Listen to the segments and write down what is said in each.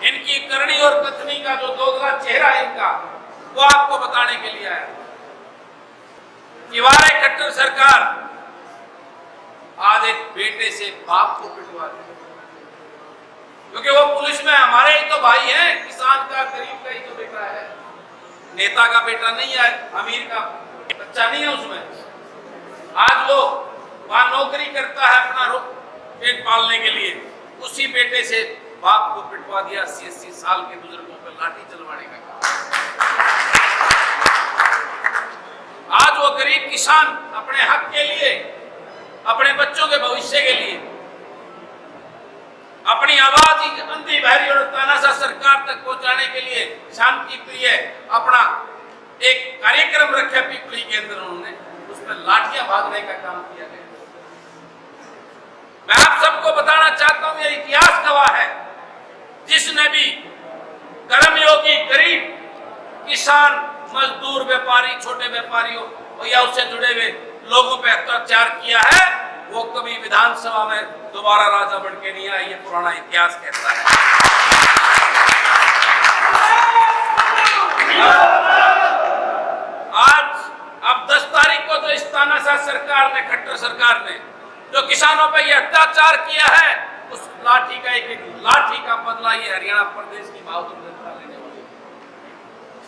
इनकी करनी और कथनी का जो दोगला चेहरा है इनका, वो आपको बताने के लिए आया कि वारे खट्टर सरकार आज एक बेटे से बाप को पिटवा दी, क्योंकि वो पुलिस में हमारे ही तो भाई हैं, किसान का गरीब का ही तो बेटा है, नेता का बेटा नहीं है, अमीर का बच्चा नहीं है उसमें। आज वो वहां नौकरी करता है अपना पेट पालने के लिए, उसी बेटे से बाप को पिटवा दिया। 80-80 साल के बुजुर्गों पर लाठी चलवाने का काम। आज वो गरीब किसान अपने हक के लिए, अपने बच्चों के भविष्य के लिए अपनी आवाज ही अंधी बहरी और तानाशाह सरकार तक पहुंचाने के लिए शांति प्रिय अपना एक कार्यक्रम रखा पीपली के अंदर, उन्होंने उसमें लाठियां भागने का काम किया गया। मैं आप सबको बताना चाहता हूं, यह इतिहास गवाह है, जिसने भी कर्मयोगी गरीब किसान मजदूर व्यापारी छोटे व्यापारियों या उससे जुड़े हुए लोगों पर अत्याचार किया है, वो कभी विधानसभा में दोबारा राजा बन के नहीं आया। ये पुराना इतिहास कहता है। आज अब 10 तारीख को जो इस तानाशाह सरकार ने, खट्टर सरकार ने जो किसानों पर ये अत्याचार किया है, उस लाठी का एक लाठी का बदला ये हरियाणा प्रदेश की बहादुर जनता लेने वाली है।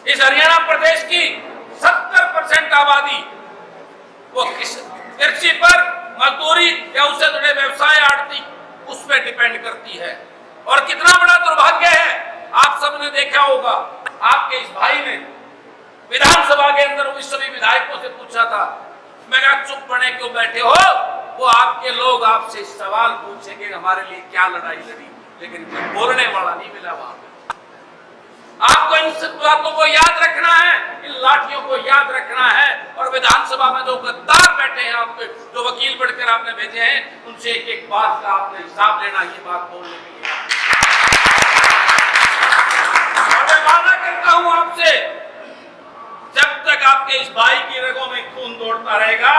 इस हरियाणा प्रदेश की 70% आबादी वो कृषि पर, मजदूरी या उससे जुड़े व्यवसाय, आड़ती, उस पर डिपेंड करती है। और कितना बड़ा दुर्भाग्य है, आप सबने देखा होगा, आपके इस भाई ने विधानसभा के अंदर उस सभी विधायकों से पूछा था, मैं कहा चुप बने क्यों बैठे हो, वो आपके लोग आपसे सवाल पूछेंगे हमारे लिए क्या लड़ाई लड़ी, लेकिन कोई बोलने वाला नहीं मिला वहां पे। आपको इन सब बातों को याद रखना है, इन लाठियों को याद रखना है, और विधानसभा में जो गद्दार बैठे हैं, आपके जो वकील बनकर आपने भेजे हैं, उनसे एक एक बात का आपने हिसाब लेना, ये बात बोलने के लिए। और मैं वादा करता हूं आपसे, जब तक आपके इस भाई की रगों में खून दौड़ता रहेगा,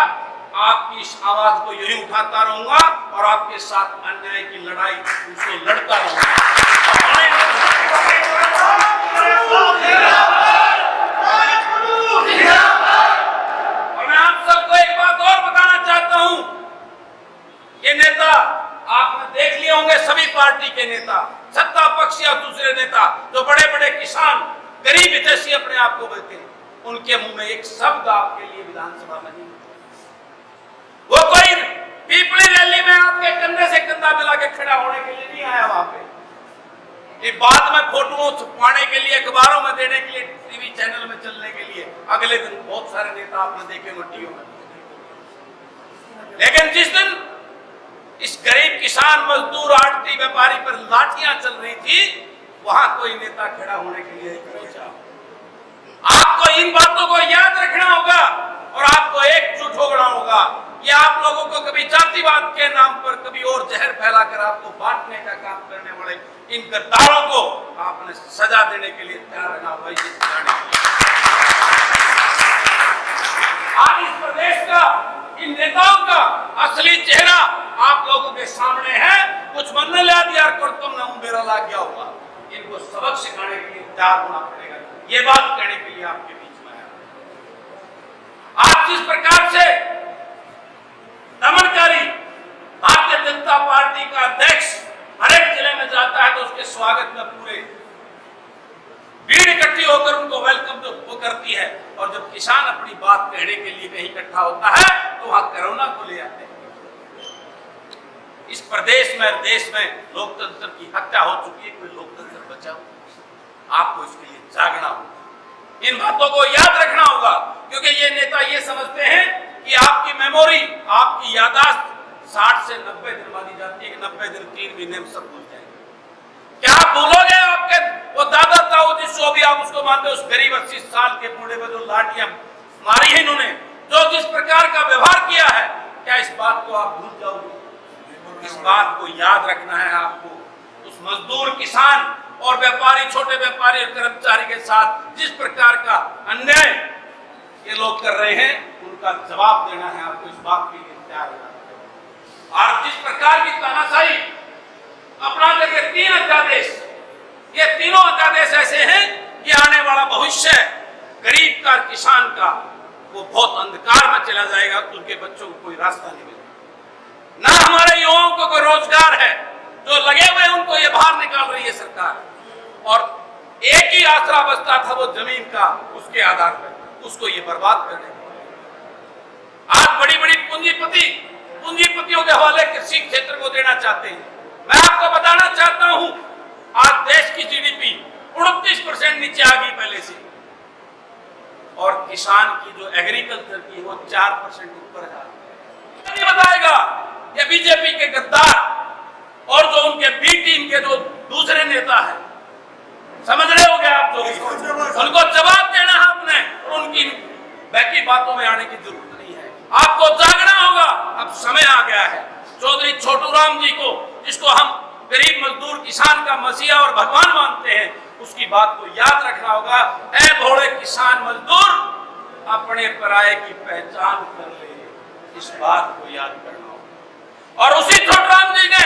आपकी इस आवाज को यही उठाता रहूंगा और आपके साथ अन्याय की लड़ाई उसको लड़ता रहूंगा। और मैं आप सबको एक बात और बताना चाहता हूं, ये नेता आपने देख लिए होंगे, सभी पार्टी के नेता, सत्ता पक्ष या दूसरे नेता, जो बड़े बड़े किसान गरीब हितैषी अपने आप को बोलते हैं, उनके मुंह में एक शब्द आपके लिए विधानसभा में नहीं। वो कोई पीपली रैली में आपके कंधे से कंधा मिला के खड़ा होने के लिए नहीं आया वहां पे, ये बाद में फोटो छुपाने के लिए, अखबारों में देने के लिए, टीवी चैनल में चलने के लिए। अगले दिन बहुत सारे नेता आपने देखे टीवी में, लेकिन जिस दिन इस गरीब किसान, मजदूर, आड़ती, व्यापारी पर लाठियां चल रही थी, वहां कोई नेता खड़ा होने के लिए नहीं पहुंचा। आपको इन बातों को याद रखना होगा और आपको एकजुट होना होगा। ये आप लोगों को कभी जातिवाद के नाम पर, कभी और जहर फैलाकर आपको बांटने का काम करने वाले इन गद्दारों को आपने सजा देने के लिए तैयार रहना होगा। आज इस प्रदेश का, इन नेताओं का असली चेहरा आप लोगों के सामने है। कुछ मन ने ला दिया कर तुमने मेरा ला गया होगा, इनको सबक सिखाने के लिए तैयार होना पड़ेगा। ये बात कहने के लिए आपके बीच में है। आज जिस प्रकार से दमनकारी भारतीय जनता पार्टी का अध्यक्ष हर एक जिले में जाता है, तो उसके स्वागत में पूरे भीड़ इकट्ठी होकर उनको वेलकम वो करती है, और जब किसान अपनी बात कहने के लिए कहीं इकट्ठा होता है, तो वहां कोरोना को ले आते हैं। इस प्रदेश में, देश में लोकतंत्र की हत्या हो चुकी है, कोई लोकतंत्र बचा हो। आपको इसके लिए जागना होगा, इन बातों को याद रखना होगा, क्योंकि ये नेता ये समझते हैं कि आपकी मेमोरी, आपकी याददाश्त 60 से 90 दिन मानी जाती है कि 90 दिन 3 महीने में सब भूल जाएंगे। क्या आप भूलोगे आपके वो दादा ताऊ जिसको भी आप उसको मानते, उस गरीब 80 साल के बूढ़े में जो लाठियां मारी है इन्होंने, जो जिस प्रकार का व्यवहार किया है, क्या इस बात को आप भूल जाओगे? इस बात को याद रखना है आपको। उस मजदूर, किसान और व्यापारी, छोटे व्यापारी और कर्मचारी के साथ जिस प्रकार का अन्याय ये लोग कर रहे हैं, उनका जवाब देना है आपको। इस बात के लिए तैयार रहना है। और जिस प्रकार की तानाशाही अपना करके 3 अध्यादेश ये तीनों अध्यादेश ऐसे हैं कि आने वाला भविष्य गरीब का, किसान का, वो बहुत अंधकार में चला जाएगा। उनके बच्चों को कोई रास्ता नहीं मिलेगा। ना हमारे युवाओं को कोई रोजगार है, जो लगे हुए उनको ये बाहर निकाल रही है सरकार। और एक ही आसरा बचता था वो जमीन का, उसके आधार पर उसको ये बर्बाद करने। आज बड़ी बड़ी पूंजीपतियों के हवाले कृषि क्षेत्र को देना चाहते हैं। मैं आपको बताना चाहता हूं, आज देश की जीडीपी 29% नीचे आ गई पहले से, और किसान की जो एग्रीकल्चर की वो 4% ऊपर जा रही है। नहीं बताएगा ये बीजेपी के गद्दार और जो उनके बी टीम के जो दूसरे नेता हैं, समझ रहे हो गए आप लोग? उनको जवाब देना है आपने, और उनकी बाकी बातों में आने की जरूरत नहीं है। आपको जागना होगा, अब समय आ गया है। चौधरी छोटू राम जी को, जिसको हम गरीब मजदूर किसान का मसीहा और भगवान मानते हैं, उसकी बात को याद रखना होगा। ऐ भोले किसान मजदूर, अपने पराये की पहचान कर ले, इस बात को याद करना होगा। और उसी छोटू राम जी ने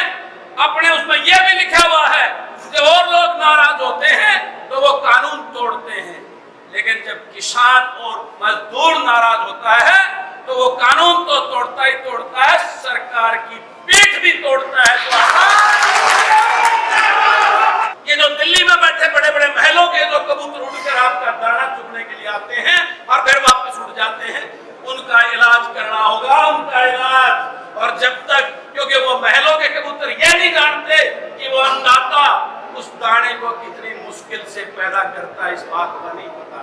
अपने उसमें यह भी लिखा हुआ है कि और लोग नाराज होते हैं तो वो कानून तोड़ते हैं, लेकिन जब किसान और मजदूर नाराज होता है तो वो कानून तो तोड़ता ही तोड़ता है, सरकार की पीठ भी तोड़ता है। ये जो दिल्ली में बैठे बड़े बड़े महलों के जो कबूतर उड़कर आपका दाना चुगने के लिए आते हैं और फिर वापस उड़ जाते हैं, उनका इलाज करना होगा, उनका इलाज। और जब तक, क्योंकि वो महलों के कबूतर ये नहीं जानते कि वो अन्नदाता उस दाने को कितनी मुश्किल से पैदा करता है, इस बात का नहीं पता।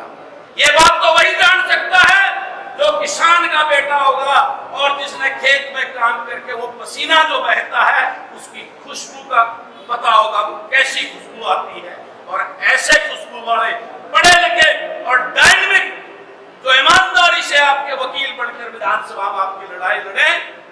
ये बात तो वही जान सकता है जो किसान का बेटा होगा और जिसने खेत में काम करके वो पसीना जो बहता है उसकी खुशबू का पता होगा, वो कैसी खुशबू आती है। और ऐसे खुशबू वाले पढ़े लिखे और डायनेमिक जो ईमानदारी से आपके वकील बनकर विधानसभा में आपकी लड़ाई लड़े,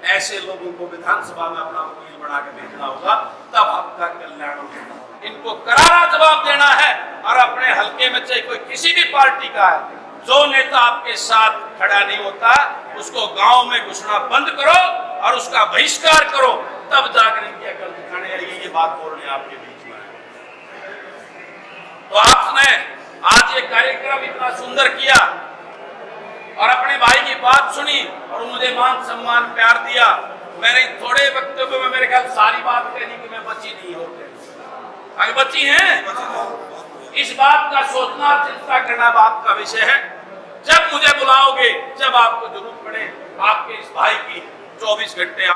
ऐसे लोगों को विधानसभा में अपना वकील बना के भेजना होगा, तब आपका कल्याण होगा। इनको करारा जवाब देना है। और अपने हल्के में चाहे कोई किसी भी पार्टी का है, जो नेता आपके साथ खड़ा नहीं होता उसको गांव में घुसना बंद करो और उसका बहिष्कार करो, तब जाकर इनकी अकल दिखाने आई। ये बात बोलने आपके बीच में है। तो आपने आज ये कार्यक्रम इतना सुंदर किया और अपने भाई की बात सुनी और मुझे मान सम्मान प्यार दिया। मैंने थोड़े वक्तव्य में मेरे ख्याल सारी बात कहनी कि मैं बची नहीं होते, आगे बची हैं। इस बात का सोचना, चिंता करना बात का विषय है। जब मुझे बुलाओगे, जब आपको जरूरत पड़े, आपके इस भाई की 24 घंटे